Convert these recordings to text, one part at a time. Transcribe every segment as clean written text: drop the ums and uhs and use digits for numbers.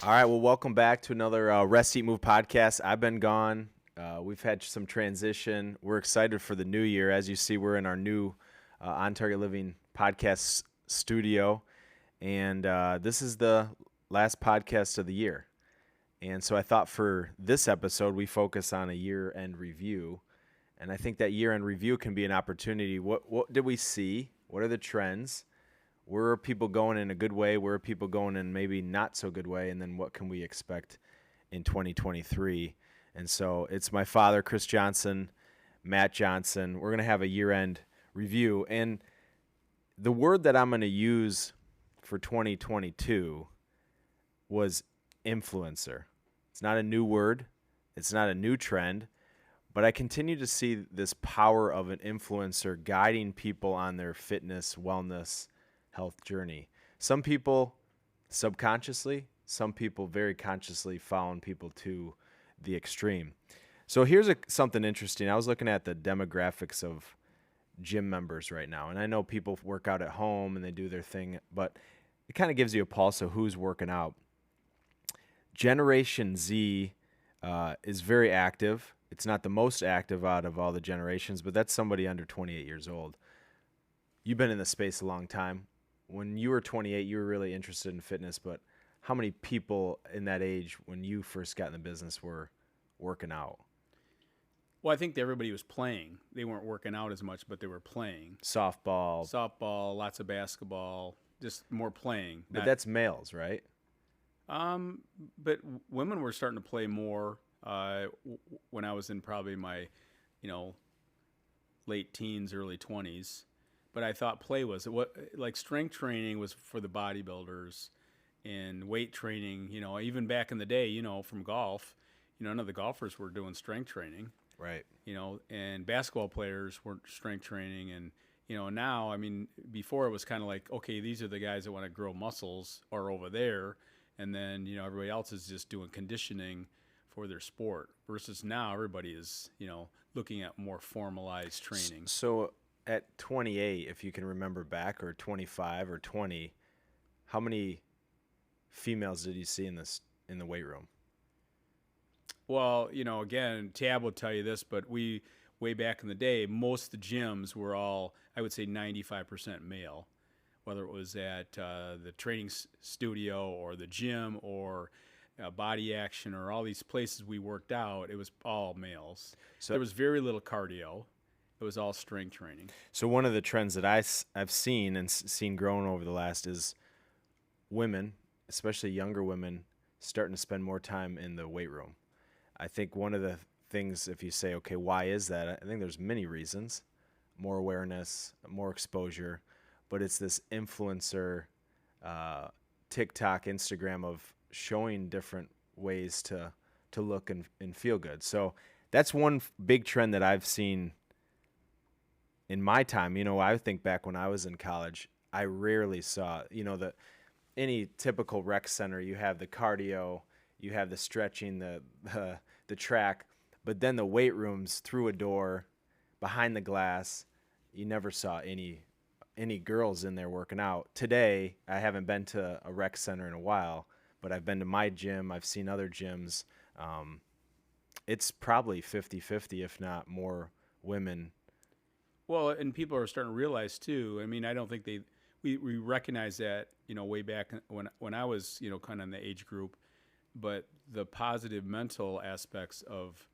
All right, well, welcome back to another Rest Eat Move podcast. I've been gone. We've had some transition. We're excited for the new year. As you see, we're in our new On Target Living podcast studio, and this is the last podcast of the year. And so I thought for this episode, we focus on a year-end review, and I think that year-end review can be an opportunity. What did we see? What are the trends? Where are people going in a good way? Where are people going in maybe not so good way? And then what can we expect in 2023? And so it's my father, Chris Johnson, Matt Johnson. We're going to have a year-end review. And the word that I'm going to use for 2022 was influencer. It's not a new word. It's not a new trend. But I continue to see this power of an influencer guiding people on their fitness, wellness, health journey. Some people subconsciously, some people very consciously following people to the extreme. So here's something interesting. I was looking at the demographics of gym members right now, and I know people work out at home and they do their thing, but it kind of gives you a pulse of who's working out. Generation Z is very active. It's not the most active out of all the generations, but that's somebody under 28 years old. You've been in the space a long time. When you were 28, you were really interested in fitness, but how many people in that age when you first got in the business were working out? Well, I think everybody was playing. They weren't working out as much, but they were playing. Softball. Lots of basketball, just more playing. But that's males, right? But women were starting to play more when I was in probably my, late teens, early 20s. But I thought play was like strength training was for the bodybuilders, and weight training. Even back in the day, from golf, none of the golfers were doing strength training, right? And basketball players weren't strength training, and now, I mean, before it was kind of like, okay, these are the guys that want to grow muscles are over there, and then everybody else is just doing conditioning for their sport. Versus now, everybody is looking at more formalized training. So at 28, if you can remember back, or 25 or 20, how many females did you see in the weight room? Well, again, Tab will tell you this, but way back in the day, most of the gyms were all, I would say, 95% male, whether it was at the training studio or the gym or Body Action or all these places we worked out. It was all males. So there was very little cardio. It was all strength training. So one of the trends that I've seen and seen growing over the last is women, especially younger women, starting to spend more time in the weight room. I think one of the things, if you say, okay, why is that? I think there's many reasons. More awareness, more exposure, but it's this influencer, TikTok, Instagram of showing different ways to look and feel good. So that's one big trend that I've seen in my time. I think back when I was in college, I rarely saw, any typical rec center, you have the cardio, you have the stretching, the track, but then the weight rooms through a door, behind the glass, you never saw any girls in there working out. Today, I haven't been to a rec center in a while, but I've been to my gym. I've seen other gyms. It's probably 50-50, if not more women. Well, and people are starting to realize too. I mean, I don't think we recognize that way back when I was kind of in the age group, but the positive mental aspects of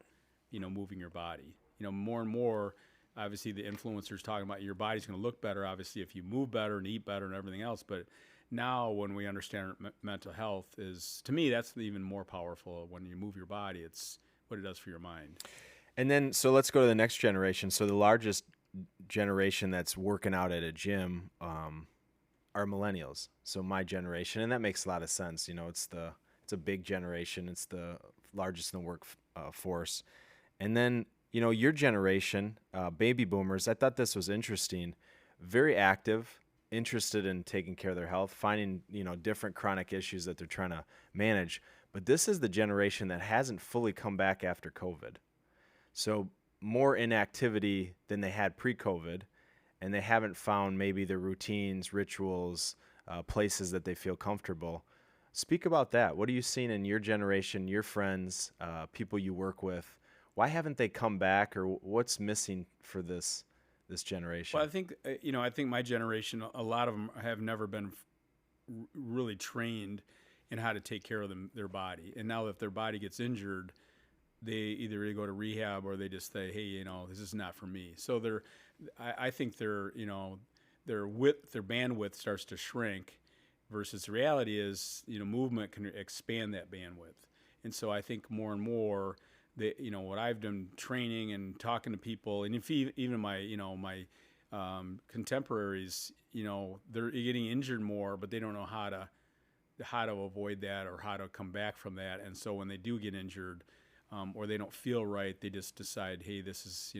moving your body. More and more, obviously the influencers talking about your body's going to look better, obviously if you move better and eat better and everything else. But now when we understand mental health is, to me, that's even more powerful. When you move your body, it's what it does for your mind. And then, so let's go to the next generation. So the largest generation that's working out at a gym are millennials. So my generation, and that makes a lot of sense. It's a big generation. It's the largest in the workforce. And then, your generation, baby boomers, I thought this was interesting. Very active, interested in taking care of their health, finding, different chronic issues that they're trying to manage. But this is the generation that hasn't fully come back after COVID. So more inactivity than they had pre-COVID, and they haven't found maybe their routines, rituals, places that they feel comfortable. Speak about that. What are you seeing in your generation, your friends, people you work with? Why haven't they come back, or what's missing for this Well, generation? I think I think my generation, a lot of them have never been really trained in how to take care of their body, and now if their body gets injured, they either go to rehab or they just say, hey, this is not for me. So I think their bandwidth starts to shrink, versus the reality is, movement can expand that bandwidth. And so I think more and more that, what I've done training and talking to people, and if even my contemporaries, they're getting injured more, but they don't know how to avoid that or how to come back from that. And so when they do get injured, or they don't feel right, they just decide, hey, this is,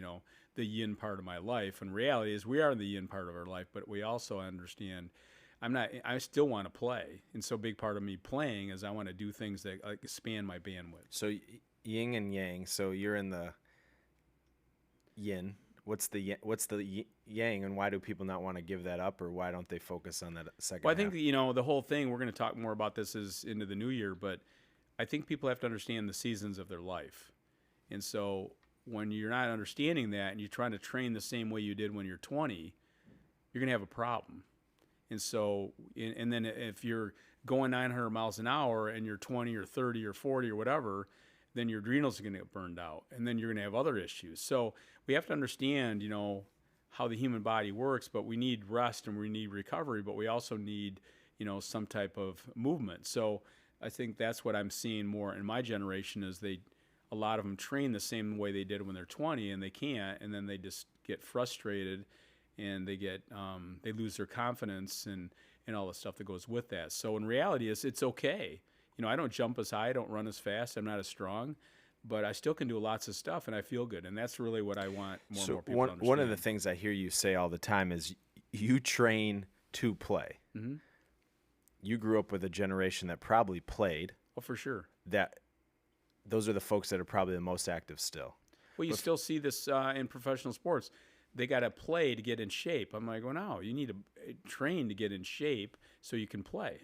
the yin part of my life. And reality is we are in the yin part of our life, but we also understand I still want to play. And so a big part of me playing is I want to do things that like expand my bandwidth. So yin and yang. So you're in the yin. What's the yang, and why do people not want to give that up, or why don't they focus on that second Well, I half? think, the whole thing, we're going to talk more about this is into the new year, but I think people have to understand the seasons of their life. And so when you're not understanding that and you're trying to train the same way you did when you're 20, you're going to have a problem. And so, and then if you're going 900 miles an hour and you're 20 or 30 or 40 or whatever, then your adrenals are going to get burned out, and then you're going to have other issues. So we have to understand, how the human body works, but we need rest and we need recovery, but we also need, some type of movement. So I think that's what I'm seeing more in my generation is a lot of them train the same way they did when they're 20 and they can't, and then they just get frustrated and they lose their confidence and all the stuff that goes with that. So in reality, it's okay. I don't jump as high, I don't run as fast, I'm not as strong, but I still can do lots of stuff and I feel good. And that's really what I want more and more people to understand. One of the things I hear you say all the time is you train to play. Mm-hmm. You grew up with a generation that probably played. Oh, for sure. Those are the folks that are probably the most active still. Well, you still see this in professional sports. They got to play to get in shape. I'm like, well, no, you need to train to get in shape so you can play.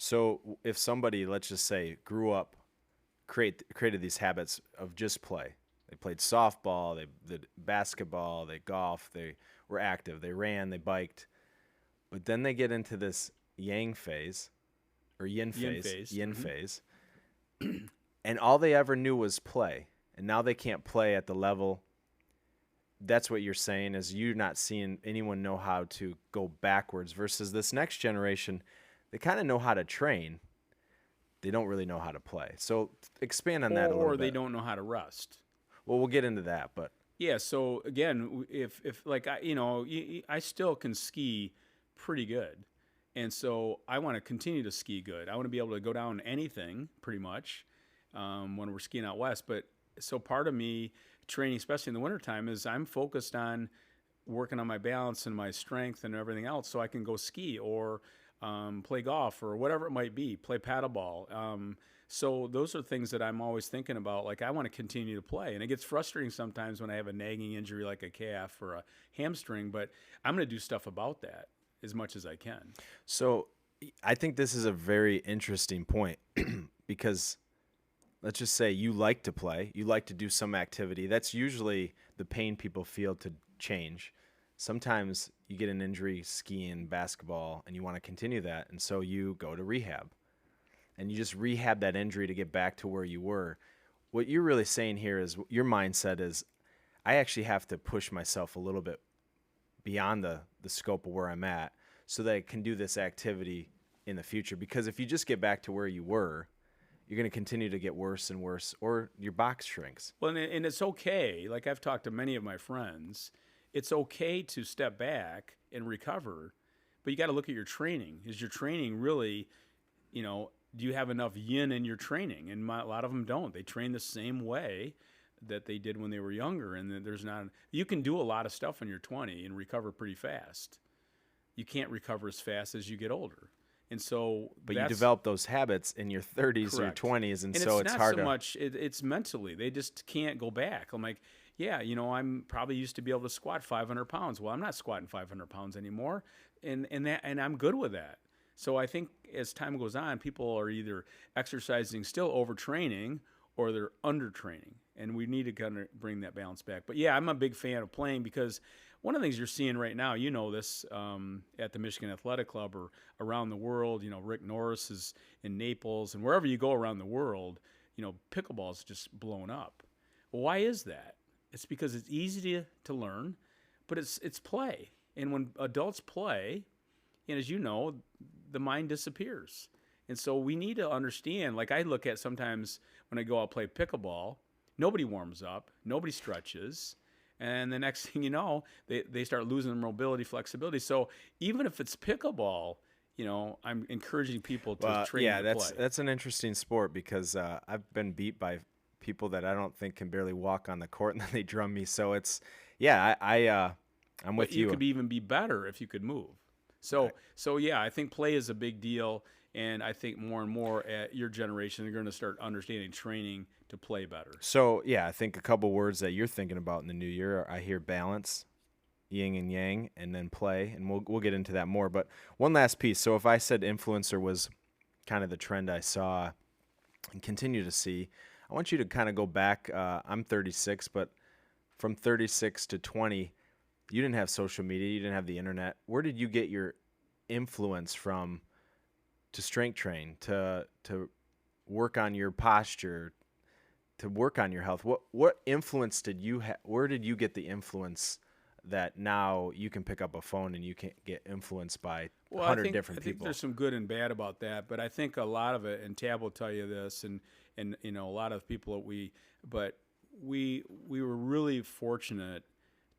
So if somebody, let's just say, grew up, created these habits of just play. They played softball, they did basketball, they golfed, they were active, they ran, they biked. But then they get into this yang phase, or yin phase. And all they ever knew was play. And now they can't play at the level. That's what you're saying, is you're not seeing anyone know how to go backwards, versus this next generation, they kind of know how to train. They don't really know how to play. So expand on that a little bit. Or they don't know how to rest. Well, we'll get into that, but yeah. So again, if like I still can ski pretty good, and so I want to continue to ski good. I want to be able to go down anything pretty much when we're skiing out west. But so part of me training, especially in the wintertime, is I'm focused on working on my balance and my strength and everything else, so I can go ski or play golf or whatever it might be, play paddleball. So those are things that I'm always thinking about. Like, I want to continue to play. And it gets frustrating sometimes when I have a nagging injury like a calf or a hamstring, but I'm going to do stuff about that as much as I can. So I think this is a very interesting point because let's just say you like to play, you like to do some activity. That's usually the pain people feel to change. Sometimes you get an injury skiing, basketball, and you want to continue that, and so you go to rehab. And you just rehab that injury to get back to where you were. What you're really saying here is your mindset is, I actually have to push myself a little bit beyond the scope of where I'm at so that I can do this activity in the future. Because if you just get back to where you were, you're going to continue to get worse and worse, or your box shrinks. Well, and it's okay. Like, I've talked to many of my friends, it's okay to step back and recover, but you got to look at your training. Is your training really, do you have enough yin in your training? And a lot of them don't. They train the same way that they did when they were younger. And there's not, you can do a lot of stuff when you're 20 and recover pretty fast. You can't recover as fast as you get older. And so, but you develop those habits in your 30s correct. or 20s, and so it's not hard so much. It's mentally. They just can't go back. I'm like, yeah, I'm probably used to be able to squat 500 pounds. Well, I'm not squatting 500 pounds anymore, and I'm good with that. So I think as time goes on, people are either exercising still overtraining or they're undertraining, and we need to kind of bring that balance back. But yeah, I'm a big fan of playing because one of the things you're seeing right now, you know this at the Michigan Athletic Club or around the world. You know, Rick Norris is in Naples, and wherever you go around the world, you know, pickleball is just blown up. Well, why is that? It's because it's easy to learn, but it's play, and when adults play, and as you know, the mind disappears. And so we need to understand, like I look at sometimes when I go out play pickleball, nobody warms up, nobody stretches. And the next thing you know, they start losing their mobility, flexibility. So even if it's pickleball, you know, I'm encouraging people to train to play. That's an interesting sport because I've been beat by people that I don't think can barely walk on the court, and then they drum me. So it's, I'm with But you. you could even be better if you could move. So yeah, I think play is a big deal, and I think more and more at your generation are going to start understanding training to play better. So yeah, I think a couple words that you're thinking about in the new year. I hear balance, yin and yang, and then play, and we'll get into that more. But one last piece. So if I said influencer was kind of the trend I saw and continue to see, I want you to kind of go back. I'm 36, but from 36 to 20. You didn't have social media. You didn't have the internet. Where did you get your influence from to strength train, to work on your posture, to work on your health? What influence did you have? Where did you get the influence that now you can pick up a phone and you can get influenced by 100 different people? I think there's some good and bad about that, but I think a lot of it, and Tab will tell you this, and you know, a lot of people that we were really fortunate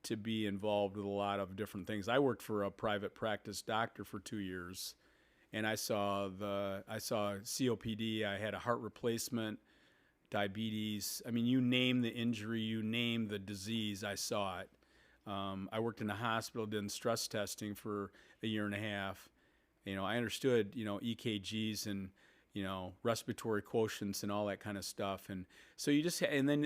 to be involved with a lot of different things. I worked for a private practice doctor for 2 years, and I saw COPD. I had a heart replacement, diabetes. I mean, you name the injury, you name the disease, I saw it. I worked in the hospital, did stress testing for a year and a half. You know, I understood, you know, EKGs and, you know, respiratory quotients and all that kind of stuff. And so you just, and then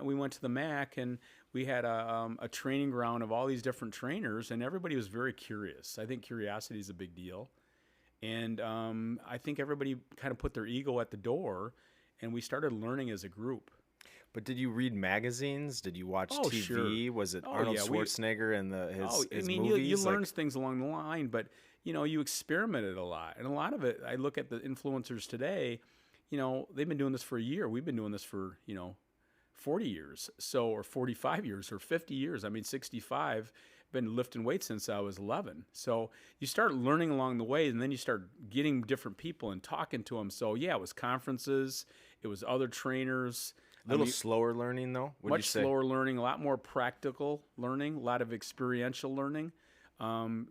we went to the MAC, and we had a training ground of all these different trainers, and everybody was very curious. I think curiosity is a big deal. And I think everybody kind of put their ego at the door, and we started learning as a group. But did you read magazines? Did you watch TV? Sure. Was it Arnold Schwarzenegger and his movies? You learn things along the line, but you know, you experimented a lot, and a lot of it. I look at the influencers today. You know, they've been doing this for a year. We've been doing this for 40 years, or 45 years, or 50 years. I mean, 65. Been lifting weights since I was 11. So you start learning along the way, and then you start getting different people and talking to them. So yeah, it was conferences, it was other trainers. A little slower learning, though? Much slower learning, a lot more practical learning, a lot of experiential learning.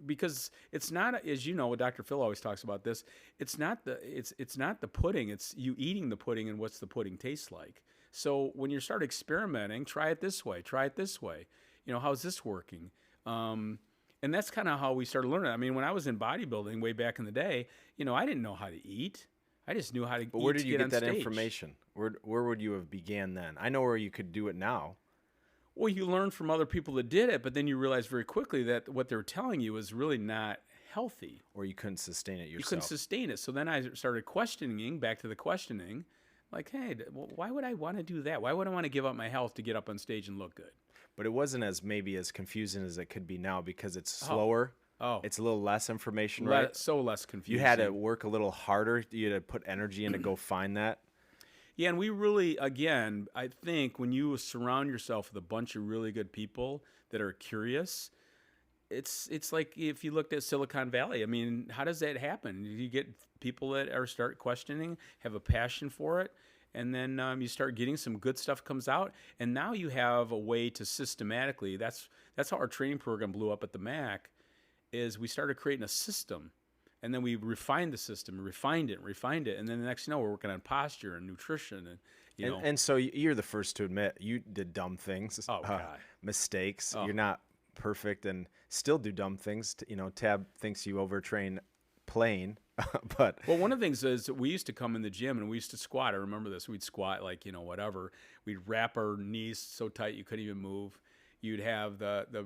Because it's not, as you know, Dr. Phil always talks about this. It's not the pudding. It's you eating the pudding and what's the pudding taste like. So when you start experimenting, try it this way. Try it this way. You know, how's this working? And that's kind of how we started learning. I mean, when I was in bodybuilding way back in the day, you know, I didn't know how to eat. I just knew how to. But where did you get that information? Where would you have began then? I know where you could do it now. Well, you learn from other people that did it, but then you realize very quickly that what they were telling you was really not healthy. Or you couldn't sustain it yourself. You couldn't sustain it. So then I started questioning, back to the questioning, like, hey, why would I want to do that? Why would I want to give up my health to get up on stage and look good? But it wasn't as confusing as it could be now because it's slower. Oh. It's a little less information, right? So less confusing. You had to work a little harder. You had to put energy in to go find that. Yeah, and we really, again, I think when you surround yourself with a bunch of really good people that are curious, it's like if you looked at Silicon Valley. I mean, how does that happen? You get people that start questioning, have a passion for it, and then you start getting some good stuff comes out, and now you have a way to systematically. That's how our training program blew up at the MAC. Is we started creating a system, and then we refined the system, refined it, and then the next thing you know, we're working on posture and nutrition, and you know. And so you're the first to admit you did dumb things, mistakes. You're not perfect and still do dumb things. You know, Tab thinks you overtrain playing, but well, one of the things is that we used to come in the gym and we used to squat. I remember this. We'd squat like whatever. We'd wrap our knees so tight you couldn't even move. You'd have the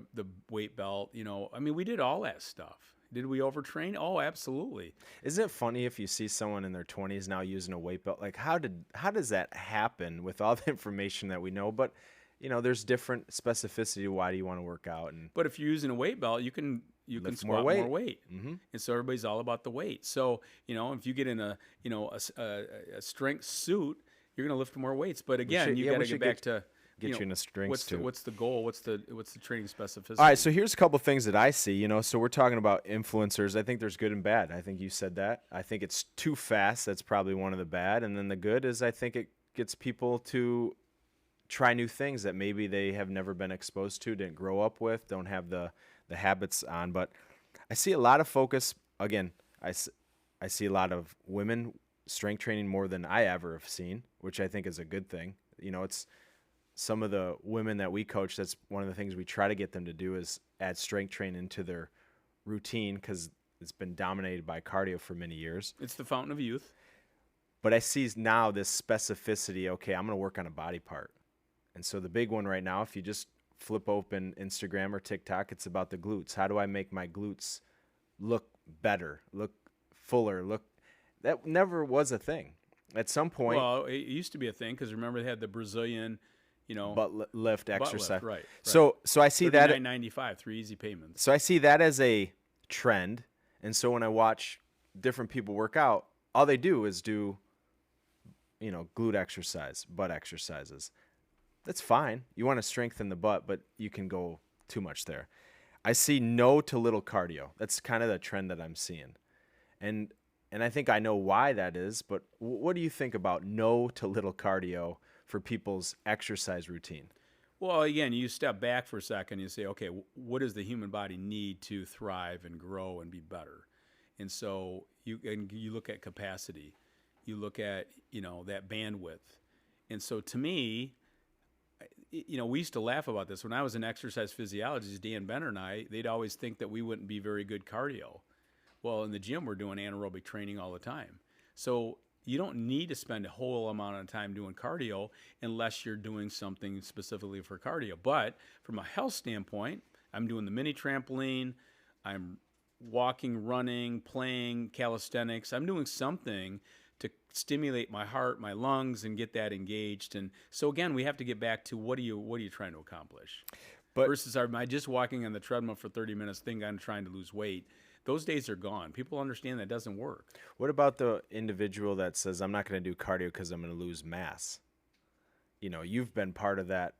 weight belt, I mean, we did all that stuff. Did we overtrain? Oh, absolutely. Isn't it funny if you see someone in their 20s now using a weight belt? Like, how does that happen with all the information that we know? But there's different specificity. Why do you want to work out and But if you're using a weight belt, you can lift squat more more weight? weight. And so everybody's all about the weight. So if you get in a strength suit, you're going to lift more weights. But again, you got to get back to Get you in a strength suit. What's the goal? What's the training specificity? All right, so here's a couple things that I see. So we're talking about influencers. I think there's good and bad. I think you said that. I think it's too fast. That's probably one of the bad. And then the good is I think it gets people to try new things that maybe they have never been exposed to, didn't grow up with, don't have the habits on. But I see a lot of focus. Again, I see a lot of women strength training more than I ever have seen, which I think is a good thing. It's some of the women that we coach, that's one of the things we try to get them to do is add strength training into their routine because it's been dominated by cardio for many years. It's the fountain of youth. But I see now this specificity, okay, I'm going to work on a body part. And so the big one right now, if you just flip open Instagram or TikTok, it's about the glutes. How do I make my glutes look better, look fuller, that never was a thing. At some point. Well, it used to be a thing because remember they had the Brazilian, butt lift exercise. Right. So I see that $39.95, 3 easy payments. So I see that as a trend. And so when I watch different people work out, all they do is do, glute exercise, butt exercises. That's fine. You want to strengthen the butt, but you can go too much there. I see no to little cardio. That's kind of the trend that I'm seeing. And I think I know why that is, but what do you think about no to little cardio for people's exercise routine? Well, again, you step back for a second and you say, okay, what does the human body need to thrive and grow and be better? And so you look at capacity, you look at that bandwidth, and so to me, we used to laugh about this when I was in exercise physiology. Dan Benner and they'd always think that we wouldn't be very good cardio. Well, in the gym, we're doing anaerobic training all the time. So you don't need to spend a whole amount of time doing cardio unless you're doing something specifically for cardio. But from a health standpoint, I'm doing the mini trampoline, I'm walking, running, playing calisthenics. I'm doing something to stimulate my heart, my lungs, and get that engaged. And so again, we have to get back to what are you trying to accomplish? But versus am I just walking on the treadmill for 30 minutes thinking I'm trying to lose weight? Those days are gone. People understand that doesn't work. What about the individual that says, I'm not going to do cardio because I'm going to lose mass? You've been part of that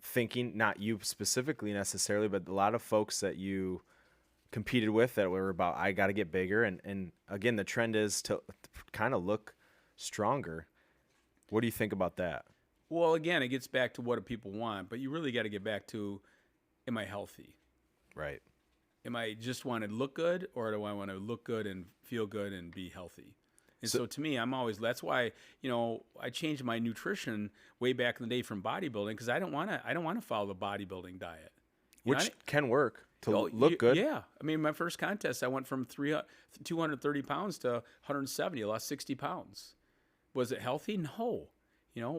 thinking, not you specifically necessarily, but a lot of folks that you competed with that were about, I got to get bigger. And again, the trend is to kind of look stronger. What do you think about that? Well, again, it gets back to what do people want, but you really got to get back to, am I healthy? Right. Am I just want to look good, or do I want to look good and feel good and be healthy? And so to me, that's why, I changed my nutrition way back in the day from bodybuilding because I don't want to follow the bodybuilding diet. Which can work to look good. Yeah. I mean, my first contest, I went from 230 pounds to 170. I lost 60 pounds. Was it healthy? No.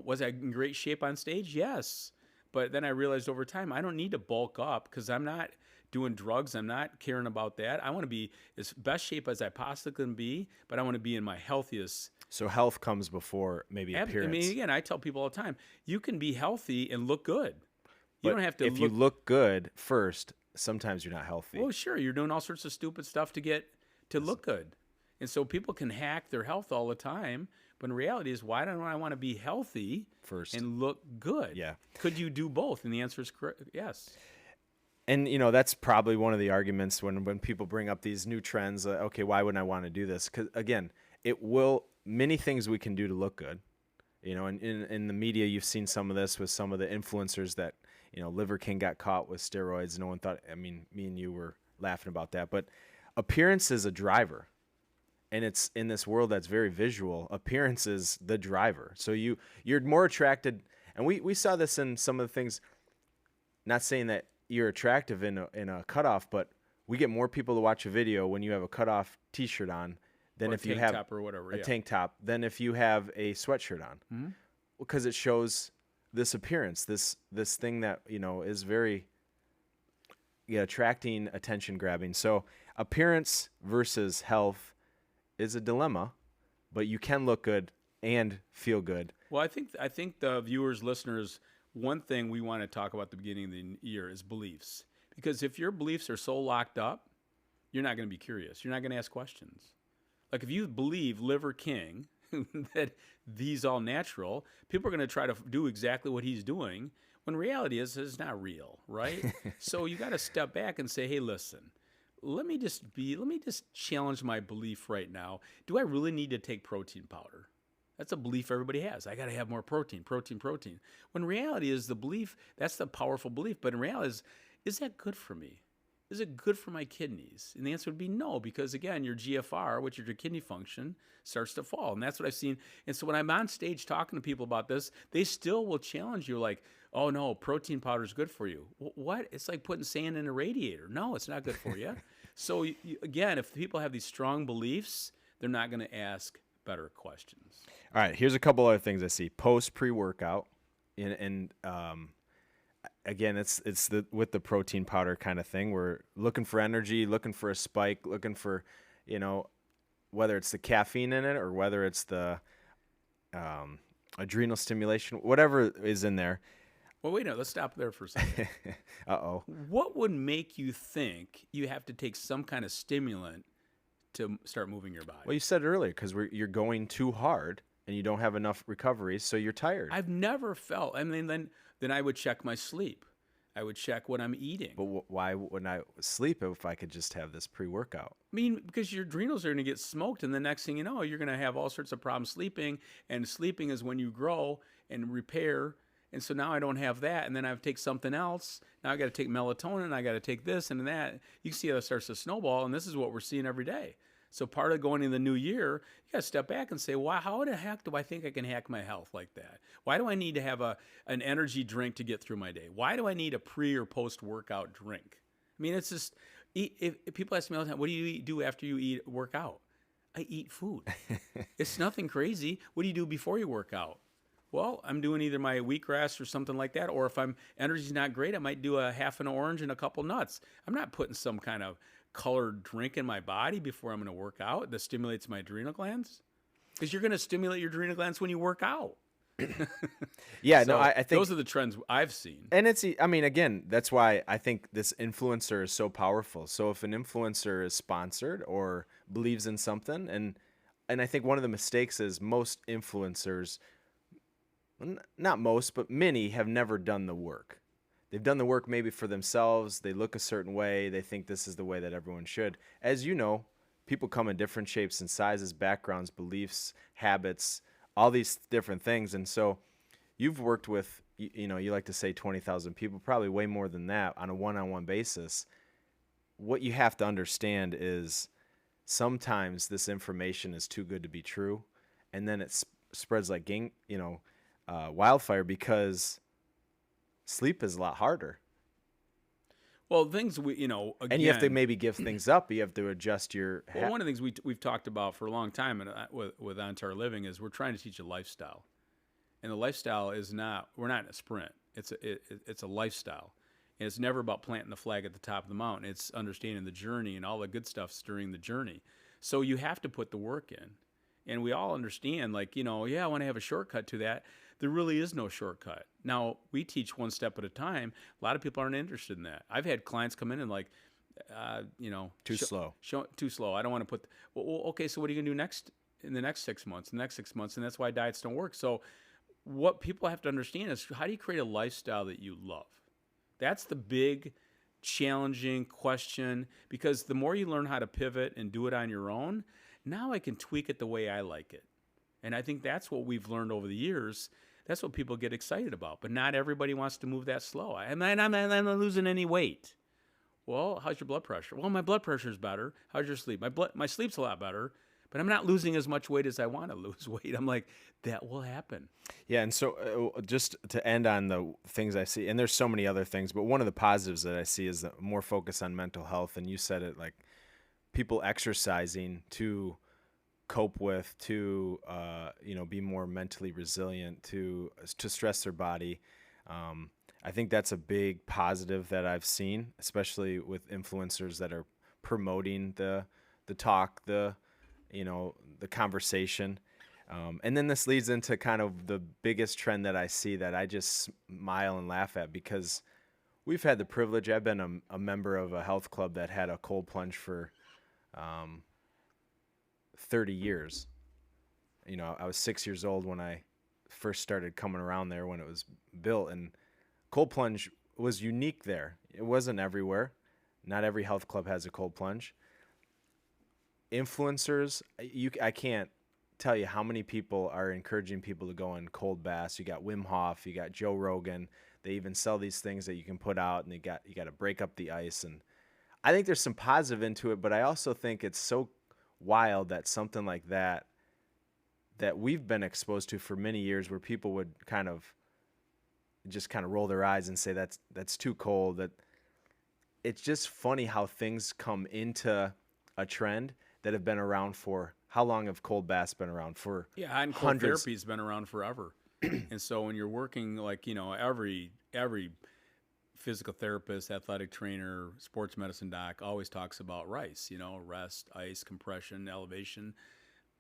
Was I in great shape on stage? Yes. But then I realized over time, I don't need to bulk up because I'm not doing drugs. I'm not caring about that. I want to be as best shape as I possibly can be, but I want to be in my healthiest. So health comes before maybe appearance. I mean, again, I tell people all the time, you can be healthy and look good. You don't have to. If you look good first, sometimes you're not healthy. Well, sure, you're doing all sorts of stupid stuff to look good, and so people can hack their health all the time. But in reality, is why don't I want to be healthy first and look good? Yeah. Could you do both? And the answer is correct. Yes. And that's probably one of the arguments when people bring up these new trends. Okay, why wouldn't I want to do this? Because again, many things we can do to look good. And in the media, you've seen some of this with some of the influencers that. Liver King got caught with steroids. No one thought, me and you were laughing about that. But appearance is a driver. And it's in this world that's very visual. Appearance is the driver. So you're more attracted. And we saw this in some of the things, not saying that you're attractive in a cutoff, but we get more people to watch a video when you have a cutoff T-shirt on than if you have top or whatever, a tank top than if you have a sweatshirt on. Because it shows this appearance, this thing that is very attracting attention grabbing. So appearance versus health is a dilemma, but you can look good and feel good. Well, I think the viewers, listeners, one thing we want to talk about at the beginning of the year is beliefs. Because if your beliefs are so locked up, you're not going to be curious. You're not going to ask questions. Like if you believe Liver King that he's all natural, people are going to try to do exactly what he's doing. When reality is it's not real, right? So you got to step back and say, hey, listen, let me just challenge my belief right now. Do I really need to take protein powder? That's a belief everybody has. I got to have more protein, protein, protein. When reality is the belief, that's the powerful belief. But in reality is that good for me? Is it good for my kidneys? And the answer would be no, because again, your GFR, which is your kidney function, starts to fall. And that's what I've seen. And so when I'm on stage talking to people about this, they still will challenge you like, oh no, protein powder is good for you. What? It's like putting sand in a radiator. No, it's not good for you. So again, if people have these strong beliefs, they're not going to ask better questions. All right, here's a couple other things I see. Post pre-workout, and again, it's the with the protein powder kind of thing. We're looking for energy, looking for a spike, looking for, whether it's the caffeine in it or whether it's the adrenal stimulation, whatever is in there. Well, wait a minute. Let's stop there for a second. Uh-oh. What would make you think you have to take some kind of stimulant to start moving your body? Well, you said earlier, because you're going too hard and you don't have enough recovery, so you're tired. I've never felt. I mean, then I would check my sleep. I would check what I'm eating. But why wouldn't I sleep if I could just have this pre-workout? I mean, because your adrenals are going to get smoked, and the next thing you know, you're going to have all sorts of problems sleeping. And sleeping is when you grow and repair. And so now I don't have that, and then I have to take something else. Now I got to take melatonin. I got to take this and that. You can see how it starts to snowball, and this is what we're seeing every day. So part of going into the new year, you got to step back and say, wow, how the heck do I think I can hack my health like that? Why do I need to have an energy drink to get through my day? Why do I need a pre or post workout drink? I mean, it's just, if people ask me all the time, what do you do after you work out? I eat food. It's nothing crazy. What do you do before you work out? Well, I'm doing either my wheatgrass or something like that, or if energy's not great, I might do a half an orange and a couple nuts. I'm not putting some kind of colored drink in my body before I'm going to work out that stimulates my adrenal glands, because you're going to stimulate your adrenal glands when you work out. Yeah, So no, I think those are the trends I've seen. and again, that's why I think this influencer is so powerful. So if an influencer is sponsored or believes in something, and I think one of the mistakes is most influencers, not most, but many, have never done the work. They've done the work maybe for themselves. They look a certain way. They think this is the way that everyone should. As you know, people come in different shapes and sizes, backgrounds, beliefs, habits, all these different things. And so you've worked with, you like to say 20,000 people, probably way more than that on a one-on-one basis. What you have to understand is sometimes this information is too good to be true, and then it spreads like wildfire, because sleep is a lot harder. Well, things again, And you have to maybe give things up. You have to adjust your well, one of the things we've talked about for a long time and with On-Target Living is we're trying to teach a lifestyle. And the lifestyle is we're not in a sprint. It's a lifestyle. And it's never about planting the flag at the top of the mountain. It's understanding the journey and all the good stuff's during the journey. So you have to put the work in. And we all understand, like, I want to have a shortcut to that. There really is no shortcut. Now, we teach one step at a time. A lot of people aren't interested in that. I've had clients come in and like, too slow. Too slow. I don't want to put, well, okay, so what are you going to do next in the next 6 months, the next 6 months? And that's why diets don't work. So what people have to understand is, how do you create a lifestyle that you love? That's the big challenging question, because the more you learn how to pivot and do it on your own, now I can tweak it the way I like it. And I think that's what we've learned over the years. That's what people get excited about. But not everybody wants to move that slow. I'm not losing any weight. Well, how's your blood pressure? Well, my blood pressure is better. How's your sleep? My sleep's a lot better, but I'm not losing as much weight as I want to lose weight. I'm like, that will happen. Yeah, and so just to end on the things I see, and there's so many other things, but one of the positives that I see is the more focus on mental health. And you said it, like people exercising to cope with, to be more mentally resilient, to stress their body. I think that's a big positive that I've seen, especially with influencers that are promoting the talk, the conversation. And then this leads into kind of the biggest trend that I see that I just smile and laugh at because we've had the privilege. I've been a member of a health club that had a cold plunge for um, 30 years. I was 6 years old when I first started coming around there when it was built, and cold plunge was unique there. It wasn't everywhere. Not every health club has a cold plunge. Influencers, I can't tell you how many people are encouraging people to go in cold baths. You got Wim Hof, you got Joe Rogan. They even sell these things that you can put out, and you got to break up the ice. And I think there's some positive into it, but I also think it's so wild that something like that we've been exposed to for many years, where people would kind of roll their eyes and say that's too cold. That it's just funny how things come into a trend that have been around for how long have cold baths been around for? Yeah, hot and cold hundreds. therapy has been around forever. And so when you're working, like, every physical therapist, athletic trainer, sports medicine doc always talks about RICE, rest, ice, compression, elevation.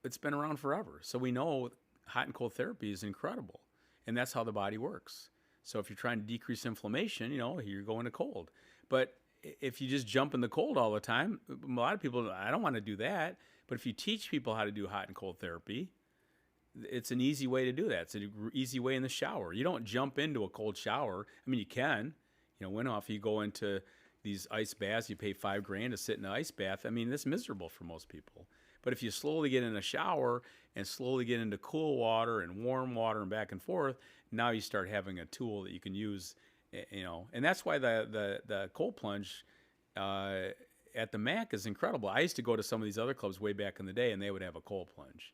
It's been around forever. So we know hot and cold therapy is incredible. And that's how the body works. So if you're trying to decrease inflammation, you're going to cold. But if you just jump in the cold all the time, a lot of people, I don't want to do that. But if you teach people how to do hot and cold therapy, it's an easy way to do that. It's an easy way in the shower. You don't jump into a cold shower. I mean, you can. If you go into these ice baths, you pay $5,000 to sit in an ice bath. I mean, it's miserable for most people. But if you slowly get in a shower and slowly get into cool water and warm water and back and forth, now you start having a tool that you can use. And that's why the cold plunge at the MAC is incredible. I used to go to some of these other clubs way back in the day, and they would have a cold plunge,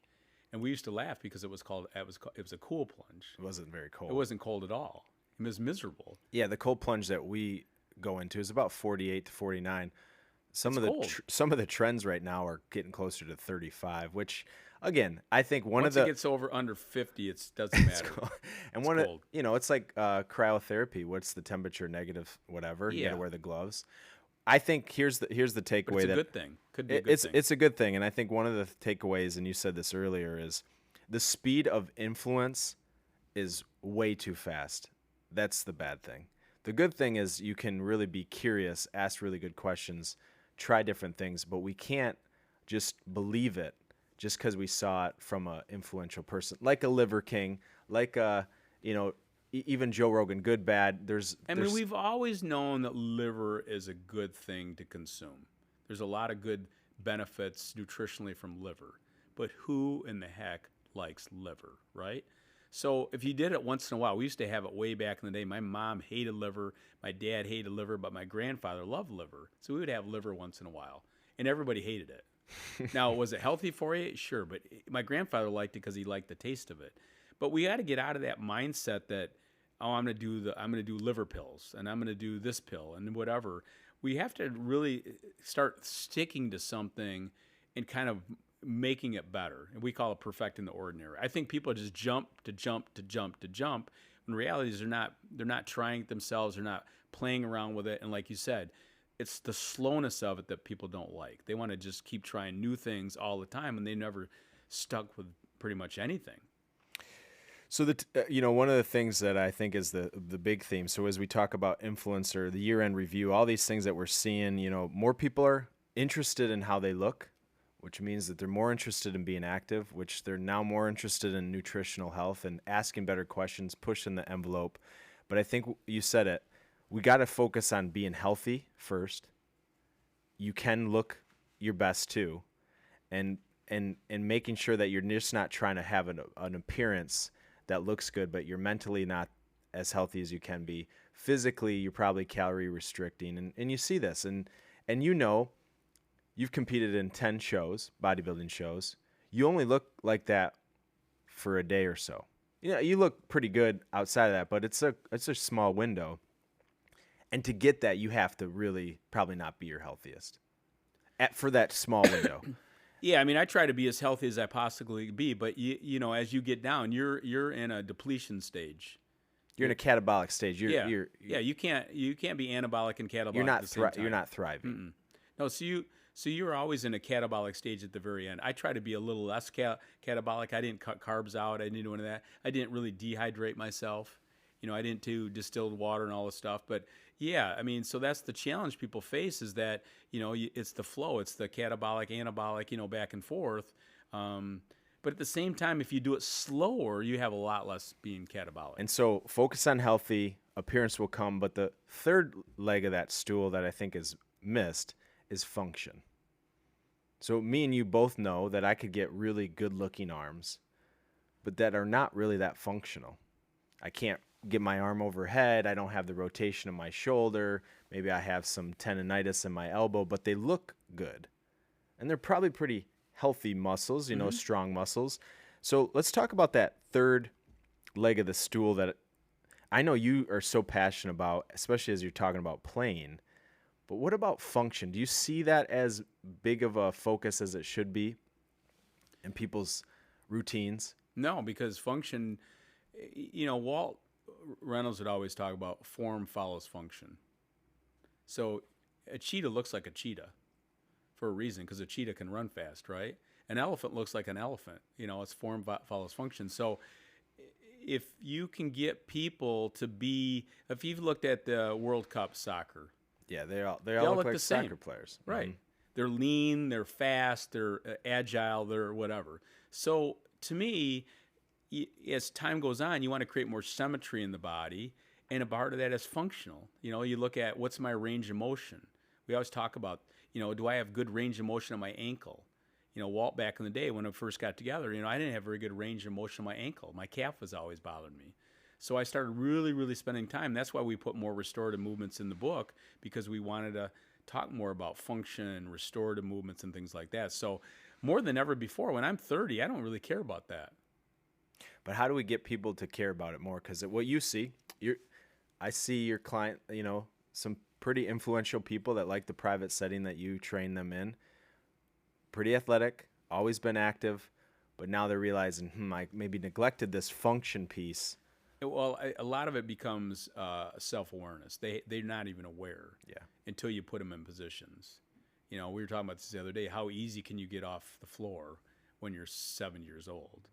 and we used to laugh because it was a cool plunge. It wasn't very cold. It wasn't cold at all. It was miserable. Yeah, the cold plunge that we go into is about 48 to 49. Some of the trends right now are getting closer to 35, which again, I think once it gets under 50, it doesn't matter. And it's cold. It's like cryotherapy. What's the temperature? Negative whatever. You got to wear the gloves. I think here's the takeaway. But it's a good thing. Could be a good thing. It's a good thing, and I think one of the takeaways, and you said this earlier, is the speed of influence is way too fast. That's the bad thing. The good thing is you can really be curious, ask really good questions, try different things, but we can't just believe it just because we saw it from an influential person, like a Liver King, like even Joe Rogan, good, bad. We've always known that liver is a good thing to consume. There's a lot of good benefits nutritionally from liver, but who in the heck likes liver, right? So if you did it once in a while, we used to have it way back in the day. My mom hated liver, my dad hated liver, but my grandfather loved liver. So we would have liver once in a while, and everybody hated it. Now, was it healthy for you? Sure, but my grandfather liked it because he liked the taste of it. But we got to get out of that mindset that, I'm going to do liver pills, and I'm going to do this pill and whatever. We have to really start sticking to something and kind of making it better. And we call it perfecting the ordinary. I think people just jump. When reality is they're not trying it themselves. They're not playing around with it. And like you said, it's the slowness of it that people don't like. They want to just keep trying new things all the time, and they never stuck with pretty much anything. So one of the things that I think is the big theme. So as we talk about influencer, the year-end review, all these things that we're seeing, more people are interested in how they look, which means that they're more interested in being active, which they're now more interested in nutritional health and asking better questions, pushing the envelope. But I think you said it. We got to focus on being healthy first. You can look your best too, and making sure that you're just not trying to have an appearance that looks good, but you're mentally not as healthy as you can be. Physically, you're probably calorie restricting, and you see this, and you've competed in 10 shows, bodybuilding shows. You only look like that for a day or so. You look pretty good outside of that, but it's a small window. And to get that, you have to really probably not be your healthiest for that small window. Yeah, I try to be as healthy as I possibly be, but as you get down, you're in a depletion stage. You're in a catabolic stage. You're You can't be anabolic and catabolic at the same time. You're not thriving. No, so you're always in a catabolic stage at the very end. I try to be a little less catabolic. I didn't cut carbs out. I didn't do any of that. I didn't really dehydrate myself. I didn't do distilled water and all this stuff. But yeah, I mean, so that's the challenge people face is that, it's the flow. It's the catabolic, anabolic, back and forth. But at the same time, if you do it slower, you have a lot less being catabolic. And so focus on healthy, appearance will come. But the third leg of that stool that I think is missed is function. So me and you both know that I could get really good looking arms, but that are not really that functional. I can't get my arm overhead. I don't have the rotation of my shoulder. Maybe I have some tendonitis in my elbow, but they look good. And they're probably pretty healthy muscles, strong muscles. So let's talk about that third leg of the stool that I know you are so passionate about, especially as you're talking about playing. But what about function? Do you see that as big of a focus as it should be in people's routines? No, because function, Walt Reynolds would always talk about form follows function. So a cheetah looks like a cheetah for a reason, because a cheetah can run fast, right? An elephant looks like an elephant. Its form follows function. So if you can get people to be, if you've looked at the World Cup soccer, yeah, they all look like soccer players. Right. Mm-hmm. They're lean, they're fast, they're agile, they're whatever. So to me, as time goes on, you want to create more symmetry in the body, and a part of that is functional. You look at what's my range of motion. We always talk about, do I have good range of motion on my ankle? Walt, back in the day when I first got together, I didn't have very good range of motion on my ankle. My calf was always bothering me. So I started really, really spending time. That's why we put more restorative movements in the book, because we wanted to talk more about function, restorative movements, and things like that. So more than ever before, when I'm 30, I don't really care about that. But how do we get people to care about it more? Because what you see, I see your client, some pretty influential people that like the private setting that you train them in. Pretty athletic, always been active, but now they're realizing, I maybe neglected this function piece. Well, a lot of it becomes self-awareness. They're not even aware until you put them in positions. We were talking about this the other day. How easy can you get off the floor when you're 7 years old?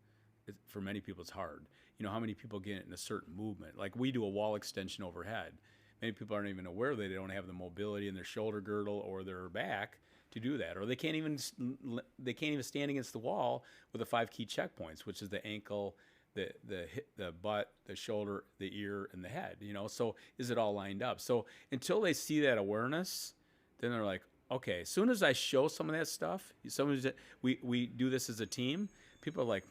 For many people, it's hard. How many people get in a certain movement? Like we do a wall extension overhead. Many people aren't even aware that they don't have the mobility in their shoulder girdle or their back to do that, or they can't even stand against the wall with the 5 key checkpoints, which is the ankle, the butt, the shoulder, the ear, and the head. So is it all lined up? So until they see that awareness, then they're like, okay. As soon as I show some of that stuff, we do this as a team. People are like,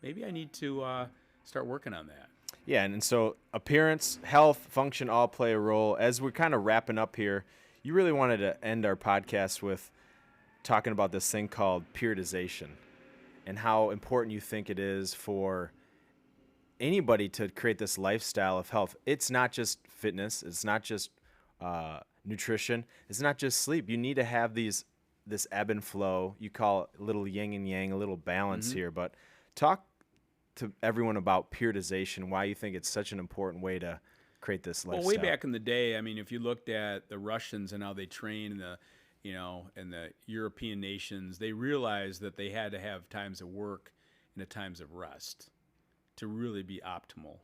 maybe I need to start working on that. Yeah, and so appearance, health, function all play a role. As we're kind of wrapping up here, you really wanted to end our podcast with talking about this thing called periodization and how important you think it is for anybody to create this lifestyle of health. It's not just fitness. It's not just nutrition. It's not just sleep. You need to have this ebb and flow. You call it a little yin and yang, a little balance here. But talk to everyone about periodization, why you think it's such an important way to create this lifestyle. Well, way back in the day, I mean, if you looked at the Russians and how they train in the European nations, they realized that they had to have times of work and times of rest to really be optimal.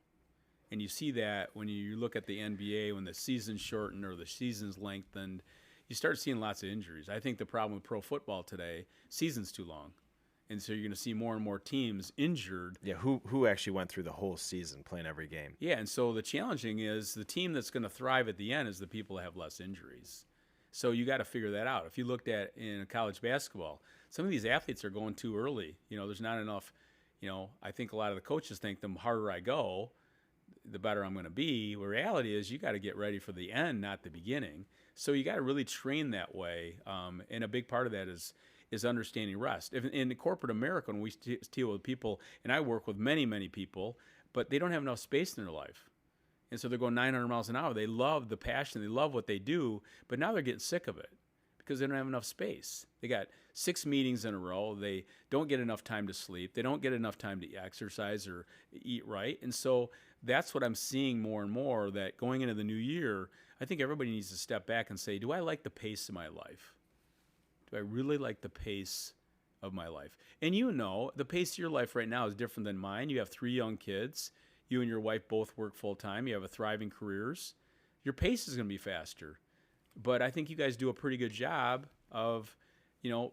And you see that when you look at the NBA, when the season's shortened or the season's lengthened, you start seeing lots of injuries. I think the problem with pro football today, season's too long. And so you're going to see more and more teams injured. Yeah, who actually went through the whole season playing every game. Yeah, and so the challenging is the team that's going to thrive at the end is the people that have less injuries. So you got to figure that out. If you looked at in college basketball, some of these athletes are going too early. There's not enough. I think a lot of the coaches think the harder I go, the better I'm going to be. Where reality is you got to get ready for the end, not the beginning. So you got to really train that way. And a big part of that is understanding rest. In corporate America, when we deal with people, and I work with many, many people, but they don't have enough space in their life. And so they're going 900 miles an hour. They love the passion. They love what they do, but now they're getting sick of it because they don't have enough space. They got 6 meetings in a row. They don't get enough time to sleep. They don't get enough time to exercise or eat right. And so that's what I'm seeing more and more, that going into the new year, I think everybody needs to step back and say, do I like the pace of my life? Do I really like the pace of my life? And the pace of your life right now is different than mine. You have 3 young kids. You and your wife both work full time. You have a thriving careers. Your pace is going to be faster. But I think you guys do a pretty good job of,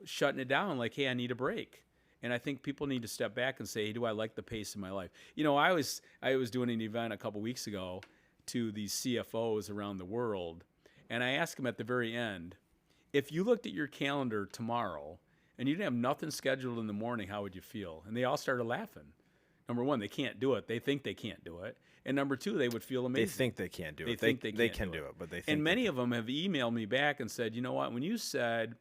shutting it down like, hey, I need a break. And I think people need to step back and say, hey, do I like the pace of my life? I was doing an event a couple weeks ago to these CFOs around the world. And I asked them at the very end, if you looked at your calendar tomorrow and you didn't have nothing scheduled in the morning, how would you feel? And they all started laughing. Number one, they can't do it. They think they can't do it. And number two, they would feel amazing. They think they can't do it. They think they can do it, but they think. And many of them have emailed me back and said, you know what? When you said,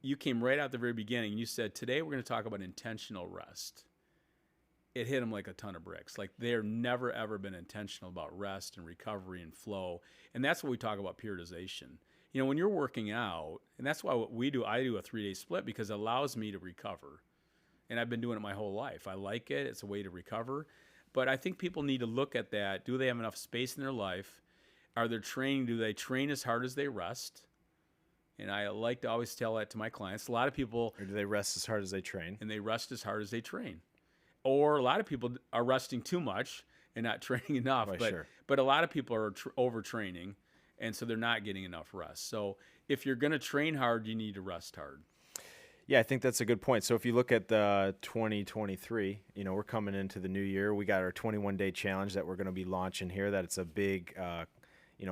you came right out the very beginning, you said, today we're going to talk about intentional rest. It hit them like a ton of bricks. Like, they're never, ever been intentional about rest and recovery and flow. And that's what we talk about periodization. When you're working out, and that's why what we do, I do a 3-day split because it allows me to recover. And I've been doing it my whole life. I like it. It's a way to recover. But I think people need to look at that. Do they have enough space in their life? Are they training? Do they train as hard as they rest? And I like to always tell that to my clients. A lot of people... Or do they rest as hard as they train? And they rest as hard as they train. Or a lot of people are resting too much and not training enough. But a lot of people are overtraining, and so they're not getting enough rest. So if you're going to train hard, you need to rest hard. Yeah, I think that's a good point. So if you look at the 2023, we're coming into the new year. We got our 21-day challenge that we're going to be launching here. That it's a big,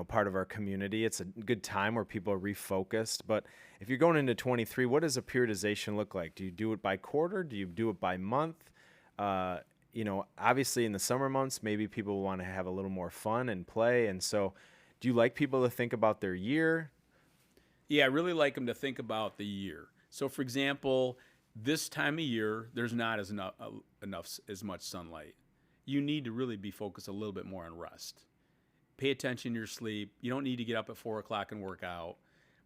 part of our community. It's a good time where people are refocused. But if you're going into 23, what does a periodization look like? Do you do it by quarter? Do you do it by month? Obviously in the summer months, maybe people want to have a little more fun and play. And so do you like people to think about their year? Yeah, I really like them to think about the year. So, for example, this time of year, there's not as much sunlight. You need to really be focused a little bit more on rest. Pay attention to your sleep. You don't need to get up at 4 o'clock and work out.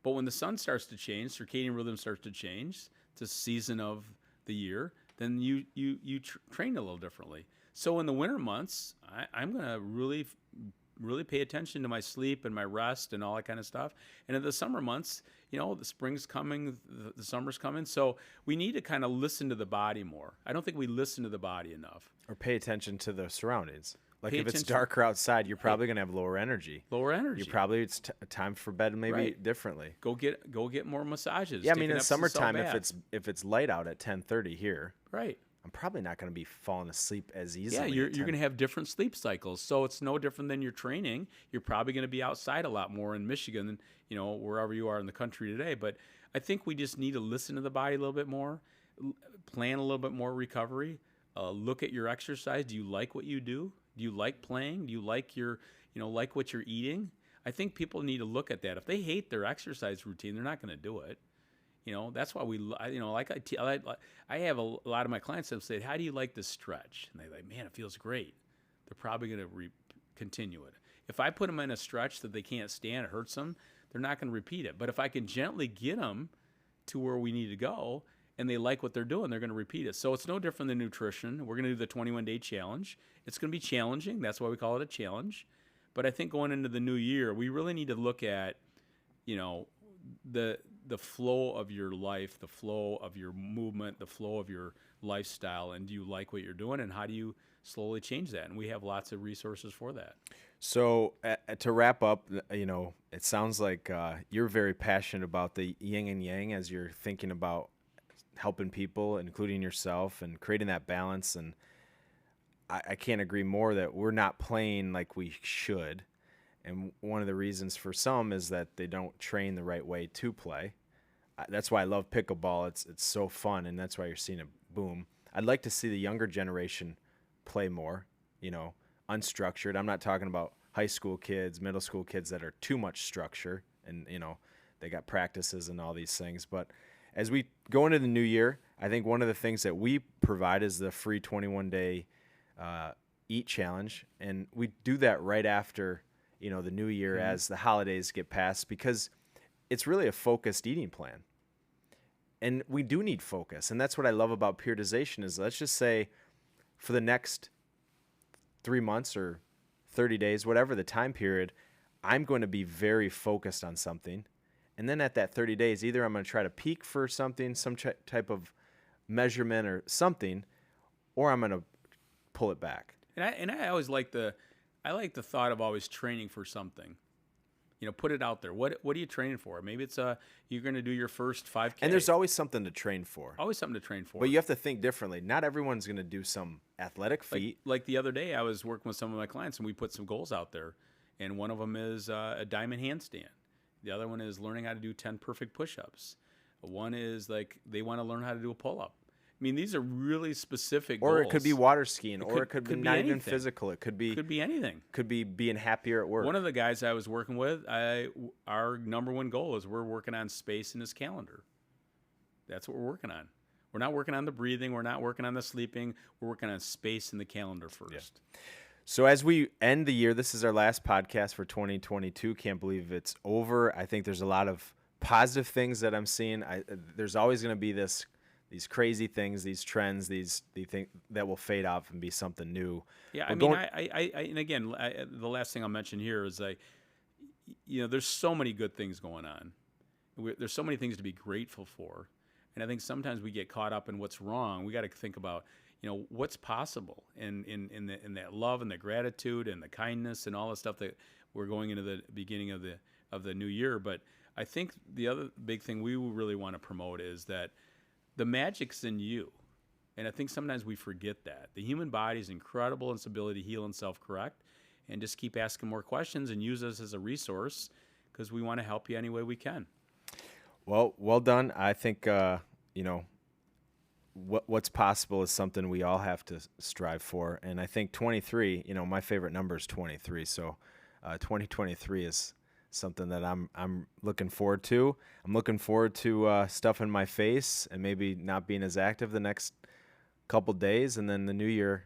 But when the sun starts to change, circadian rhythm starts to change, it's a season of the year, then you train a little differently. So in the winter months, I'm going to really pay attention to my sleep and my rest and all that kind of stuff. And in the summer months, the spring's coming, the summer's coming. So we need to kind of listen to the body more. I don't think we listen to the body enough. Or pay attention to the surroundings. Like if it's darker outside, you're probably going to have lower energy. It's time for bed maybe differently. Go get more massages. Yeah, I mean in summertime if it's light out at 10:30 here. Right. I'm probably not going to be falling asleep as easily. Yeah, you're going to have different sleep cycles. So it's no different than your training. You're probably going to be outside a lot more in Michigan than, wherever you are in the country today. But I think we just need to listen to the body a little bit more, plan a little bit more recovery, look at your exercise. Do you like what you do? Do you like playing? Do you like like what you're eating? I think people need to look at that. If they hate their exercise routine, they're not going to do it. That's why I have a lot of my clients that say, how do you like this stretch? And they're like, man, it feels great. They're probably going to continue it. If I put them in a stretch that they can't stand, it hurts them, they're not going to repeat it. But if I can gently get them to where we need to go and they like what they're doing, they're going to repeat it. So it's no different than nutrition. We're going to do the 21-day challenge. It's going to be challenging. That's why we call it a challenge. But I think going into the new year, we really need to look at, the flow of your life, the flow of your movement, the flow of your lifestyle, and do you like what you're doing, and how do you slowly change that? And we have lots of resources for that. So to wrap up, it sounds like you're very passionate about the yin and yang as you're thinking about helping people, including yourself, and creating that balance. And I can't agree more that we're not playing like we should. And one of the reasons for some is that they don't train the right way to play. That's why I love pickleball. It's so fun, and that's why you're seeing it boom. I'd like to see the younger generation play more, unstructured. I'm not talking about high school kids, middle school kids that are too much structure and, they got practices and all these things. But as we go into the new year, I think one of the things that we provide is the free 21-day eat challenge. And we do that right after the new year as the holidays get past, because it's really a focused eating plan. And we do need focus. And that's what I love about periodization is, let's just say for the next 3 months or 30 days, whatever the time period, I'm going to be very focused on something. And then at that 30 days, either I'm going to try to peak for something, some type of measurement or something, or I'm going to pull it back. And I always like the thought of always training for something. Put it out there. What are you training for? Maybe it's you're going to do your first 5K. And there's always something to train for. Always something to train for. But you have to think differently. Not everyone's going to do some athletic feat. Like the other day, I was working with some of my clients, and we put some goals out there. And one of them is a diamond handstand. The other one is learning how to do 10 perfect push-ups. One is like they want to learn how to do a pull-up. I mean, these are really specific goals. Or it could be water skiing, or it could be not anything. even physical. It could be anything. Could be being happier at work. One of the guys I was working with, our number one goal is we're working on space in his calendar. That's what we're working on. We're not working on the breathing. We're not working on the sleeping. We're working on space in the calendar first. Yeah. So as we end the year, this is our last podcast for 2022. Can't believe it's over. I think there's a lot of positive things that I'm seeing. There's always going to be these crazy things, these trends, these things that will fade off and be something new. Yeah, and again, the last thing I'll mention here is there's so many good things going on. There's so many things to be grateful for, and I think sometimes we get caught up in what's wrong. We got to think about what's possible in that love and the gratitude and the kindness and all the stuff that we're going into the beginning of the new year. But I think the other big thing we really want to promote is that the magic's in you. And I think sometimes we forget that. The human body is incredible in its ability to heal and self-correct, and just keep asking more questions and use us as a resource because we want to help you any way we can. Well done. I think, what's possible is something we all have to strive for. And I think 23, my favorite number is 23. So 2023 is something that I'm looking forward to. I'm looking forward to stuffing my face and maybe not being as active the next couple days, and then the new year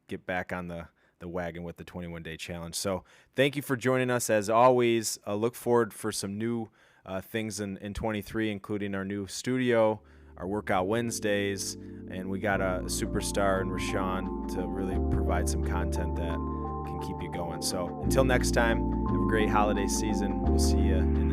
get back on the wagon with the 21-day challenge. So thank you for joining us. As always, look forward for some new things in 23, including our new studio, our workout Wednesdays, and we got a superstar in Rashawn to really provide some content that can keep you going. So until next time, have a great holiday season. We'll see you in